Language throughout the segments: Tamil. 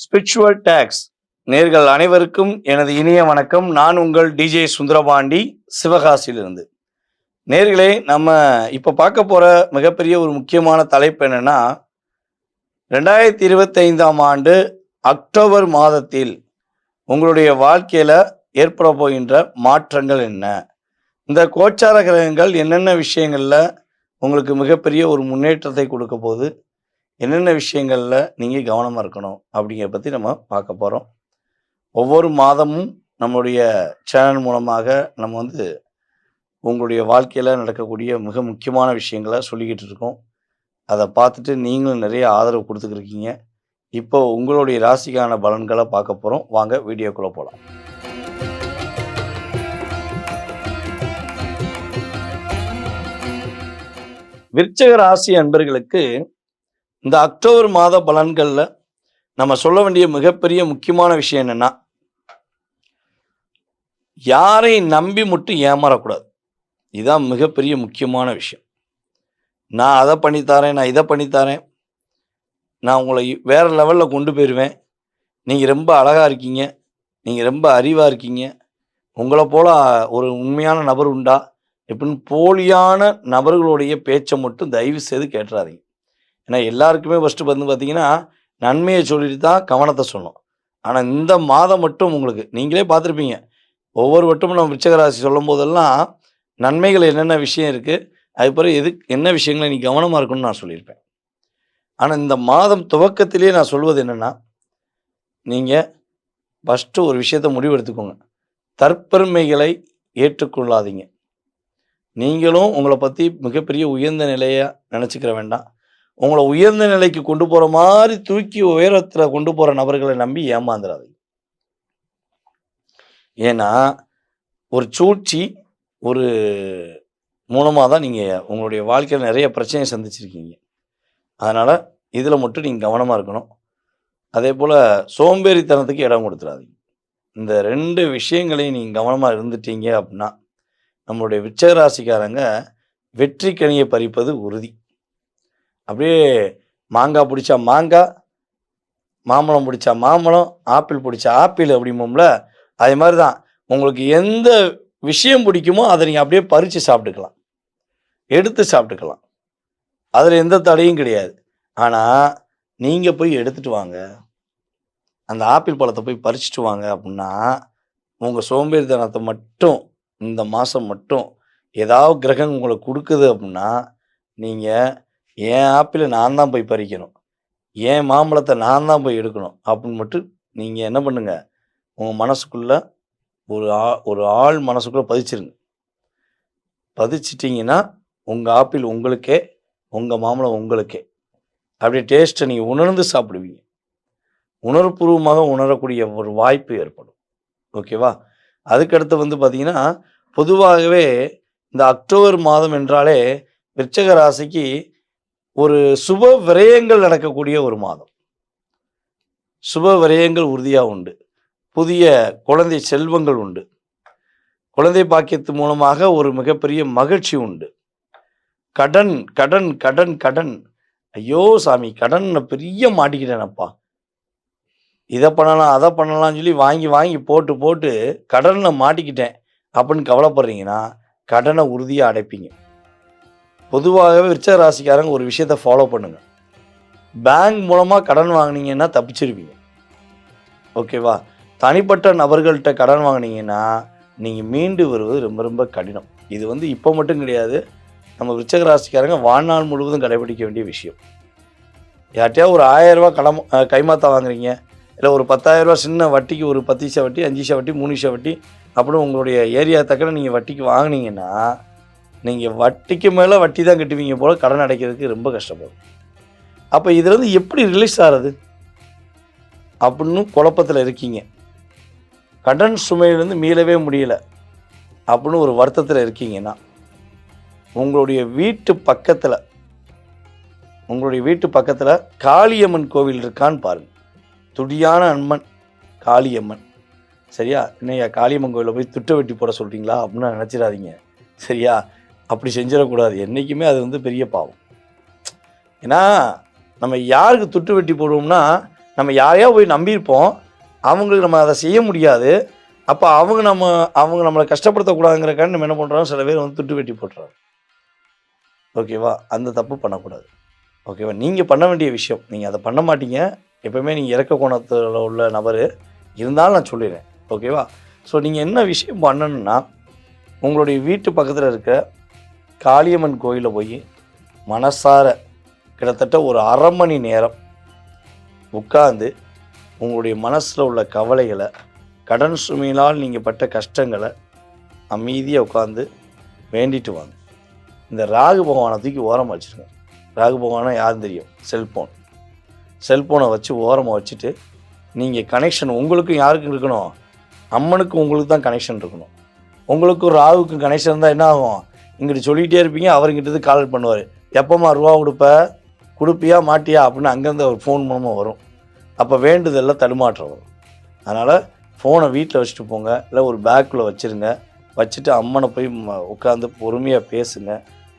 ஸ்பிரிச்சுவல் டாக்ஸ் நேர்கள் அனைவருக்கும் எனது இனிய வணக்கம். நான் உங்கள் டிஜே சுந்தரபாண்டி, சிவகாசியிலிருந்து. நேர்களே, நம்ம இப்போ பார்க்க போகிற மிகப்பெரிய ஒரு முக்கியமான தலைப்பு என்னென்னா, 2025ஆம் ஆண்டு அக்டோபர் மாதத்தில் உங்களுடைய வாழ்க்கையில் ஏற்பட போகின்ற மாற்றங்கள் என்ன, இந்த கோச்சார கிரகங்கள் என்னென்ன விஷயங்களில் உங்களுக்கு மிகப்பெரிய ஒரு முன்னேற்றத்தை கொடுக்க போகுது, என்னென்ன விஷயங்களில் நீங்கள் கவனமாக இருக்கணும் அப்படிங்கிறத பற்றி நம்ம பார்க்க போகிறோம். ஒவ்வொரு மாதமும் நம்மளுடைய சேனல் மூலமாக நம்ம உங்களுடைய வாழ்க்கையில் நடக்கக்கூடிய மிக முக்கியமான விஷயங்களை சொல்லிக்கிட்டு இருக்கோம். அதை பார்த்துட்டு நீங்களும் நிறைய ஆதரவு கொடுத்துக்கிருக்கீங்க. இப்போ உங்களுடைய ராசிக்கான பலன்களை பார்க்க போகிறோம். வாங்க வீடியோக்குள்ளே போகலாம். விருச்சிக ராசி அன்பர்களுக்கு இந்த அக்டோபர் மாத பலன்களில் நம்ம சொல்ல வேண்டிய மிகப்பெரிய முக்கியமான விஷயம் என்னென்னா, யாரை நம்பி மட்டும் ஏமாறக்கூடாது. இதுதான் மிகப்பெரிய முக்கியமான விஷயம். நான் அதை பண்ணித்தாரேன், நான் இதை பண்ணித்தாரேன், நான் உங்களை வேறு லெவலில் கொண்டு போயிடுவேன், நீங்கள் ரொம்ப அழகாக இருக்கீங்க, நீங்கள் ரொம்ப அறிவாக இருக்கீங்க, உங்களை போல் ஒரு உண்மையான நபர் உண்டா எப்படின்னு போலியான நபர்களுடைய பேச்சை மட்டும் தயவு செய்து கேட்டுறாதீங்க. ஏன்னா எல்லாருக்குமே ஃபஸ்ட்டு பார்த்தீங்கன்னா நன்மையை சொல்லிட்டு தான் கவனத்தை சொல்லணும். ஆனால் இந்த மாதம் மட்டும் உங்களுக்கு நீங்களே பார்த்துருப்பீங்க, ஒவ்வொரு வட்டமும் நம்ம விருச்சிக ராசி சொல்லும் போதெல்லாம் நன்மைகள் என்னென்ன விஷயம் இருக்குது, அது பிறகு என்ன விஷயங்களை நீ கவனமாக இருக்கணும்னு நான் சொல்லியிருப்பேன். ஆனால் இந்த மாதம் துவக்கத்திலே நான் சொல்வது என்னென்னா, நீங்கள் ஃபஸ்ட்டு ஒரு விஷயத்தை முடிவெடுத்துக்கோங்க. தற்பெருமைகளை ஏற்றுக்கொள்ளாதீங்க. நீங்களும் உங்களை பற்றி மிகப்பெரிய உயர்ந்த நிலையாக நினச்சிக்கிற வேண்டாம். உங்களை உயர்ந்த நிலைக்கு கொண்டு போகிற மாதிரி தூக்கி உயரத்தில் கொண்டு போகிற நபர்களை நம்பி ஏமாந்துடாதீங்க. ஏன்னா ஒரு சூழ்ச்சி ஒரு மூலமாக தான் நீங்கள் உங்களுடைய வாழ்க்கையில் நிறைய பிரச்சனையை சந்திச்சிருக்கீங்க. அதனால் இதில் மட்டும் நீங்கள் கவனமாக இருக்கணும். அதே போல் சோம்பேறித்தனத்துக்கு இடம் கொடுத்துடாதீங்க. இந்த 2 விஷயங்களையும் நீங்கள் கவனமாக இருந்துட்டீங்க அப்படின்னா நம்மளுடைய விருச்சிக ராசிக்காரங்க வெற்றி கனியை பறிப்பது உறுதி. அப்படியே மாங்காய் பிடிச்சா மாங்காய், மாம்பழம் பிடிச்சா மாம்பழம், ஆப்பிள் பிடிச்சா ஆப்பிள் அப்படிம்போம்ல, அதே மாதிரி தான் உங்களுக்கு எந்த விஷயம் பிடிக்குமோ அதை நீங்கள் அப்படியே பறித்து சாப்பிட்டுக்கலாம், எடுத்து சாப்பிட்டுக்கலாம். அதில் எந்த தடையும் கிடையாது. ஆனால் நீங்கள் போய் எடுத்துகிட்டு வாங்க, அந்த ஆப்பிள் பழத்தை போய் பறிச்சுட்டு வாங்க அப்படின்னா, உங்கள் சோம்பேறித்தனத்தை மட்டும் இந்த மாதம் மட்டும் ஏதாவது கிரகம் உங்களுக்கு கொடுக்குது அப்படின்னா, நீங்கள் என் ஆப்பிளை நான் தான் போய் பறிக்கணும், என் மாம்பழத்தை நான் தான் போய் எடுக்கணும் அப்படின்னு மட்டும் நீங்கள் என்ன பண்ணுங்கள், உங்கள் மனசுக்குள்ளே ஒரு ஆள் மனசுக்குள்ளே பதிச்சிருங்க. பதிச்சிட்டிங்கன்னா உங்கள் ஆப்பிள் உங்களுக்கே, உங்கள் மாம்பழம் உங்களுக்கே. அப்படியே டேஸ்ட்டை நீங்கள் உணர்ந்து சாப்பிடுவீங்க. உணர்வுபூர்வமாக உணரக்கூடிய ஒரு வாய்ப்பு ஏற்படும். ஓகேவா? அதுக்கடுத்து பார்த்தீங்கன்னா, பொதுவாகவே இந்த அக்டோபர் மாதம் என்றாலே விருச்சிக ராசிக்கு ஒரு சுப விரயங்கள் நடக்கக்கூடிய ஒரு மாதம். சுப விரயங்கள் உறுதியாக உண்டு. புதிய குழந்தை செல்வங்கள் உண்டு. குழந்தை பாக்கியத்து மூலமாக ஒரு மிகப்பெரிய மகிழ்ச்சி உண்டு. கடன் கடன் கடன் கடன், ஐயோ சாமி, கடன் பெரிய மாட்டிக்கிட்டேனப்பா, இதை பண்ணலாம் அதை பண்ணலாம்னு சொல்லி வாங்கி வாங்கி போட்டு போட்டு கடனில் மாட்டிக்கிட்டேன் அப்படின்னு கவலைப்படுறீங்கன்னா கடனை உறுதியாக அடைப்பீங்க. பொதுவாகவே விருச்சிக ராசிக்காரங்க ஒரு விஷயத்தை ஃபாலோ பண்ணுங்க. பேங்க் மூலமாக கடன் வாங்கினீங்கன்னா தப்பிச்சிருவீங்க. ஓகேவா? தனிப்பட்ட நபர்கள்ட்ட கடன் வாங்கினீங்கன்னா நீங்கள் மீண்டு வருவது ரொம்ப ரொம்ப கடினம். இது இப்போ மட்டும் கிடையாது, நம்ம விருச்சிக ராசிக்காரங்க வாழ்நாள் முழுவதும் கடைபிடிக்க வேண்டிய விஷயம். யார்கிட்டயா ஒரு 1000 ரூபா கடன் கைமாத்தா வாங்குறீங்க, இல்லை ஒரு 10,000 ரூபா சின்ன வட்டிக்கு, ஒரு 10 பைசா வட்டி, 5 பைசா வட்டி, 3 பைசா வட்டி அப்படின்னு உங்களுடைய ஏரியா தக்கன நீங்கள் வட்டிக்கு வாங்கினீங்கன்னா நீங்கள் வட்டிக்கு மேலே வட்டி தான் கட்டுவீங்க போல், கடன் அடைக்கிறதுக்கு ரொம்ப கஷ்டப்படும். அப்போ இதுலேருந்து எப்படி ரிலீஸ் ஆகிறது அப்படின்னு குழப்பத்தில் இருக்கீங்க. கடன் சுமையிலேருந்து மீளவே முடியலை அப்படின்னு ஒரு வருத்தத்தில் இருக்கீங்கன்னா, உங்களுடைய வீட்டு பக்கத்தில் காளியம்மன் கோவில் இருக்கான்னு பாருங்கள். துடியான அம்மன் காளியம்மன். சரியா? இன்னையா காளியம்மன் கோவிலில் போய் துட்டை வெட்டி போட சொல்கிறீங்களா அப்படின்னு நினச்சிடாதீங்க. சரியா? அப்படி செஞ்சிடக்கூடாது. என்றைக்குமே அது பெரிய பாவம். ஏன்னா நம்ம யாருக்கு துட்டு வெட்டி போடுவோம்னா, நம்ம யாரையா போய் நம்பியிருப்போம், அவங்களுக்கு நம்ம அதை செய்ய முடியாது. அப்போ அவங்க நம்மளை கஷ்டப்படுத்தக்கூடாதுங்கிறக்காண்டி நம்ம என்ன பண்ணுறோம், சில பேர் வந்து துட்டு வெட்டி போட்டுறாங்க. ஓகேவா? அந்த தப்பு பண்ணக்கூடாது. ஓகேவா? நீங்கள் பண்ண வேண்டிய விஷயம், நீங்கள் அதை பண்ண மாட்டீங்க. எப்போவுமே நீங்கள் இறக்க கோணத்தில் உள்ள நபர் இருந்தாலும் நான் சொல்லிடுறேன். ஓகேவா? ஸோ நீங்கள் என்ன விஷயம் பண்ணணுன்னா, உங்களுடைய வீட்டு பக்கத்தில் இருக்க காளியம்மன் கோயிலில் போய் மனசார கிட்டத்தட்ட ஒரு 1/2 மணி நேரம் உட்கார்ந்து உங்களுடைய மனசில் உள்ள கவலைகளை, கடன் சுமையினால் நீங்கள் பட்ட கஷ்டங்களை அமைதியாக உட்காந்து வேண்டிட்டு வாங்க. இந்த ராகு பகவானை தூக்கி ஓரமாக வச்சுருங்க. ராகு பகவானை யாரும் தெரியும், செல்ஃபோனை வச்சு ஓரமாக வச்சுட்டு, நீங்கள் கனெக்ஷன் உங்களுக்கும் யாருக்கும் இருக்கணும், அம்மனுக்கும் உங்களுக்கு தான் கனெக்ஷன் இருக்கணும். உங்களுக்கும் ராகுக்கும் கனெக்ஷன் இருந்தால் என்ன ஆகும், இங்கிட்டு சொல்லிகிட்டே இருப்பீங்க, அவர்கிட்ட கால் பண்ணுவார், எப்போம்மா ரூபா கொடுப்பியா மாட்டியா அப்படின்னு அங்கேருந்து ஒரு ஃபோன் மூலமாக வரும். அப்போ வேண்டுதலில் தடுமாற்றம் வரும். அதனால் ஃபோனை வீட்டில் வச்சுட்டு போங்க, இல்லை ஒரு பேக்கில் வச்சுருங்க. வச்சுட்டு அம்மனை போய் உட்காந்து பொறுமையாக பேசுங்க,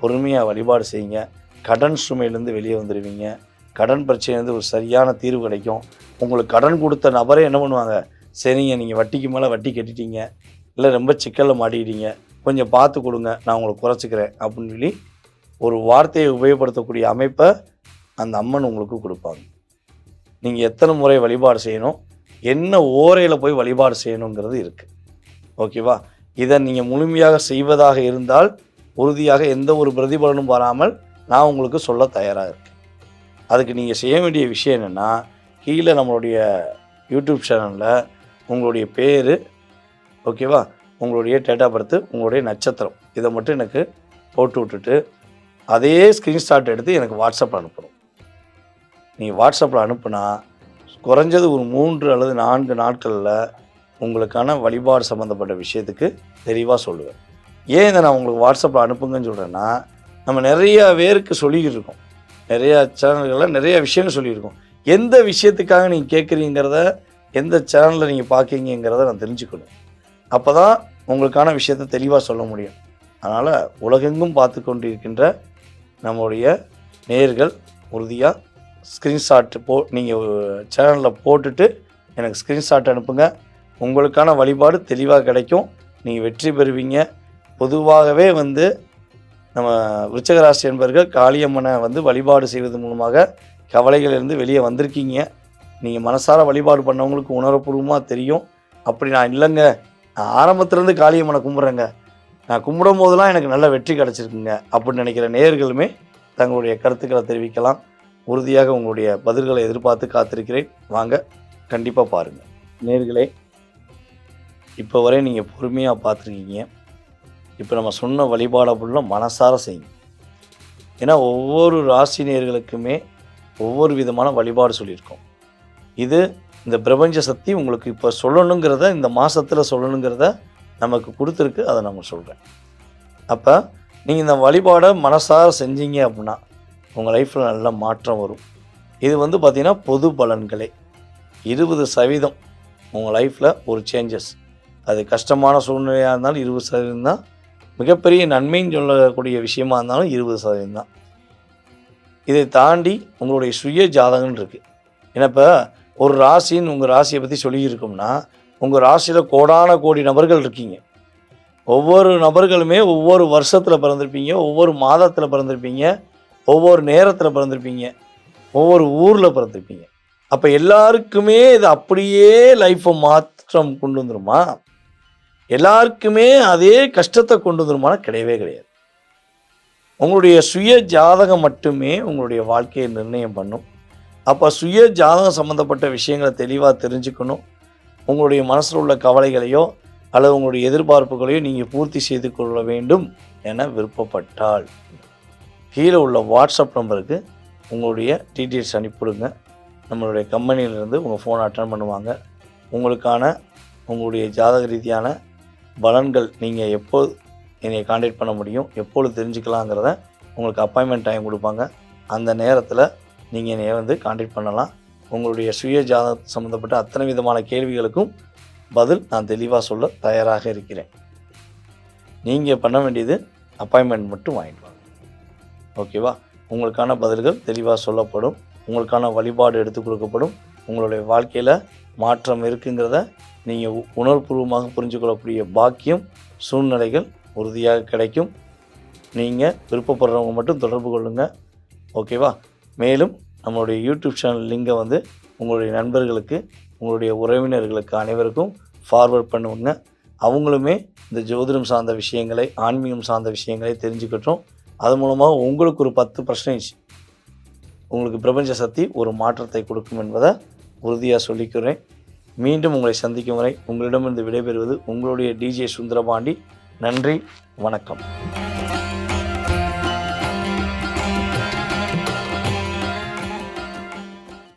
பொறுமையாக வழிபாடு செய்யுங்க. கடன் சுமையிலேருந்து வெளியே வந்துடுவீங்க. கடன் பிரச்சனைலேருந்து ஒரு சரியான தீர்வு கிடைக்கும். உங்களுக்கு கடன் கொடுத்த நபரே என்ன பண்ணுவாங்க, சரிங்க நீங்கள் வட்டிக்கு மேலே வட்டி கட்டிட்டீங்க, இல்லை ரொம்ப சிக்கலில் மாட்டிக்கிட்டீங்க, கொஞ்சம் பார்த்து கொடுங்க, நான் உங்களுக்கு குறைச்சிக்கிறேன் அப்படின்னு சொல்லி ஒரு வார்த்தையை உபயோகப்படுத்தக்கூடிய அமைப்பை அந்த அம்மன் உங்களுக்கு கொடுப்பாங்க. நீங்கள் எத்தனை முறை வழிபாடு செய்யணும், என்ன ஓரையில் போய் வழிபாடு செய்யணுங்கிறது இருக்குது. ஓகேவா? இதை நீங்கள் முழுமையாக செய்வதாக இருந்தால் உறுதியாக எந்த ஒரு பிரதிபலனும் வராமல் நான் உங்களுக்கு சொல்ல தயாராக இருக்கேன். அதுக்கு நீங்கள் செய்ய வேண்டிய விஷயம் என்னென்னா, கீழே நம்மளுடைய யூடியூப் சேனலில் உங்களுடைய பேர், ஓகேவா, உங்களுடைய டேட் ஆஃப் பர்த்து, உங்களுடைய நட்சத்திரம், இதை மட்டும் எனக்கு போட்டு விட்டுட்டு அதே ஸ்க்ரீன்ஷாட் எடுத்து எனக்கு வாட்ஸ்அப்பில் அனுப்பணும். நீங்கள் வாட்ஸ்அப்பில் அனுப்புனா குறைஞ்சது ஒரு 3 அல்லது 4 நாட்களில் உங்களுக்கான வழிபாடு சம்மந்தப்பட்ட விஷயத்துக்கு தெளிவாக சொல்லுவேன். ஏன் இதை நான் உங்களுக்கு வாட்ஸ்அப்பில் அனுப்புங்கன்னு சொல்கிறேன்னா, நம்ம நிறைய பேருக்கு சொல்லிக்கிட்டு இருக்கோம், நிறையா சேனல்களில் நிறைய விஷயங்கள் சொல்லியிருக்கோம். எந்த விஷயத்துக்காக நீங்கள் கேட்குறீங்கிறத, எந்த சேனலில் நீங்கள் பார்க்குறீங்கிறத நான் தெரிஞ்சுக்கணும். அப்போ தான் உங்களுக்கான விஷயத்தை தெளிவாக சொல்ல முடியும். அதனால் உலகெங்கும் பார்த்து கொண்டிருக்கின்ற நம்முடைய நேயர்கள் உறுதியாக ஸ்க்ரீன்ஷாட் நீங்கள் சேனலில் போட்டுட்டு எனக்கு ஸ்க்ரீன்ஷாட் அனுப்புங்க. உங்களுக்கான வழிபாடு தெளிவாக கிடைக்கும், நீங்கள் வெற்றி பெறுவீங்க. பொதுவாகவே வந்து நம்ம விருச்சிக ராசி என்பவர்கள் காளியம்மனை வந்து வழிபாடு செய்வது மூலமாக கவலைகளிலிருந்து வெளியே வந்திருக்கீங்க. நீங்கள் மனசார வழிபாடு பண்ணவங்களுக்கு உணர்வுபூர்வமாக தெரியும். அப்படி நான் இல்லைங்க, நான் ஆரம்பத்துலேருந்து காளியம்மனை கும்பிட்றேங்க, நான் கும்பிடும் போதெல்லாம் எனக்கு நல்ல வெற்றி கிடச்சிருக்குங்க அப்படின்னு நினைக்கிற நேயர்களுமே தங்களுடைய கருத்துக்களை தெரிவிக்கலாம். உறுதியாக உங்களுடைய பதில்களை எதிர்பார்த்து காத்திருக்கிறேன். வாங்க, கண்டிப்பாக பாருங்கள். நேயர்களே, இப்போ வரை நீங்கள் பொறுமையாக பார்த்துருக்கீங்க. இப்போ நம்ம சொன்ன வழிபாடு ஃபுல்லாக மனசார செய்யுங்க. ஏன்னா ஒவ்வொரு ராசி நேயர்களுக்குமே ஒவ்வொரு விதமான வழிபாடு சொல்லியிருக்கோம். இது இந்த பிரபஞ்ச சக்தி உங்களுக்கு இப்போ சொல்லணுங்கிறத, இந்த மாதத்தில் சொல்லணுங்கிறத நமக்கு கொடுத்துருக்கு. அதை நம்ம சொல்கிறேன். அப்போ நீங்கள் இந்த வழிபாடை மனசார செஞ்சீங்க அப்படின்னா உங்கள் லைஃப்பில் நல்ல மாற்றம் வரும். இது வந்து பார்த்திங்கன்னா பொது பலன்களே 20% உங்கள் லைஃப்பில் ஒரு சேஞ்சஸ். அது கஷ்டமான சூழ்நிலையாக இருந்தாலும் 20% தான், மிகப்பெரிய நன்மைன்னு சொல்லக்கூடிய விஷயமா இருந்தாலும் 20% தான். இதை தாண்டி உங்களுடைய சுய ஜாதகம்னு இருக்குது. ஏன்னா இப்போ ஒரு ராசின்னு உங்கள் ராசியை பற்றி சொல்லியிருக்கோம்னா, உங்கள் ராசியில் கோடான கோடி நபர்கள் இருக்கீங்க. ஒவ்வொரு நபர்களுமே ஒவ்வொரு வருஷத்தில் பிறந்திருப்பீங்க, ஒவ்வொரு மாதத்தில் பிறந்திருப்பீங்க, ஒவ்வொரு நேரத்தில் பிறந்திருப்பீங்க, ஒவ்வொரு ஊரில் பிறந்திருப்பீங்க. அப்போ எல்லாருக்குமே இது அப்படியே லைஃப்பை மாற்றம் கொண்டு வந்துருமா? எல்லாருக்குமே அதே கஷ்டத்தை கொண்டு வந்துருமானா? கிடையவே கிடையாது. உங்களுடைய சுய ஜாதகம் மட்டுமே உங்களுடைய வாழ்க்கையை நிர்ணயம் பண்ணும். அப்போ சுய ஜாதகம் சம்மந்தப்பட்ட விஷயங்களை தெளிவாக தெரிஞ்சுக்கணும். உங்களுடைய மனசில் உள்ள கவலைகளையோ அல்லது உங்களுடைய எதிர்பார்ப்புகளையோ நீங்கள் பூர்த்தி செய்து கொள்ள வேண்டும் என விருப்பப்பட்டால் கீழே உள்ள வாட்ஸ்அப் நம்பருக்கு உங்களுடைய டீட்டெயில்ஸ் அனுப்பிவிடுங்க. நம்மளுடைய கம்பெனியிலேருந்து உங்கள் ஃபோனை அட்டன் பண்ணுவாங்க. உங்களுடைய ஜாதக ரீதியான பலன்கள் நீங்கள் எப்போது என்னை காண்டாக்ட் பண்ண முடியும், எப்பொழுது தெரிஞ்சுக்கலாங்கிறத உங்களுக்கு அப்பாயின்மெண்ட் டைம் கொடுப்பாங்க. அந்த நேரத்தில் நீங்கள் என்னை வந்து காண்டாக்ட் பண்ணலாம். உங்களுடைய சுய ஜாதகம் சம்மந்தப்பட்ட அத்தனை விதமான கேள்விகளுக்கும் பதில் நான் தெளிவாக சொல்ல தயாராக இருக்கிறேன். நீங்கள் பண்ண வேண்டியது அப்பாயின்மெண்ட் மட்டும் வாங்கிட்டு வாங்க. ஓகேவா? உங்களுக்கான பதில்கள் தெளிவாக சொல்லப்படும். உங்களுக்கான வழிபாடு எடுத்து கொடுக்கப்படும். உங்களுடைய வாழ்க்கையில் மாற்றம் இருக்குங்கிறத நீங்கள் உணர்வுபூர்வமாக புரிஞ்சுக்கொள்ளக்கூடிய பாக்கியம் சூழ்நிலைகள் உறுதியாக கிடைக்கும். நீங்கள் விருப்பப்படுறவங்க மட்டும் தொடர்பு கொள்ளுங்கள். ஓகேவா? மேலும் நம்மளுடைய யூடியூப் சேனல் லிங்கை வந்து உங்களுடைய நண்பர்களுக்கு, உங்களுடைய உறவினர்களுக்கு அனைவருக்கும் ஃபார்வர்ட் பண்ணுவாங்க. அவங்களுமே இந்த ஜோதிடம் சார்ந்த விஷயங்களை, ஆன்மீகம் சார்ந்த விஷயங்களை தெரிஞ்சுக்கிட்டோம். அது மூலமாக உங்களுக்கு ஒரு 10% உங்களுக்கு பிரபஞ்ச சக்தி ஒரு மாற்றத்தை கொடுக்கும் என்பதை உறுதியாக சொல்லிக்கிறேன். மீண்டும் உங்களை சந்திக்கும் வரை உங்களிடமிருந்து விடைபெறுவது உங்களுடைய DJ சுந்தரபாண்டி. நன்றி, வணக்கம்.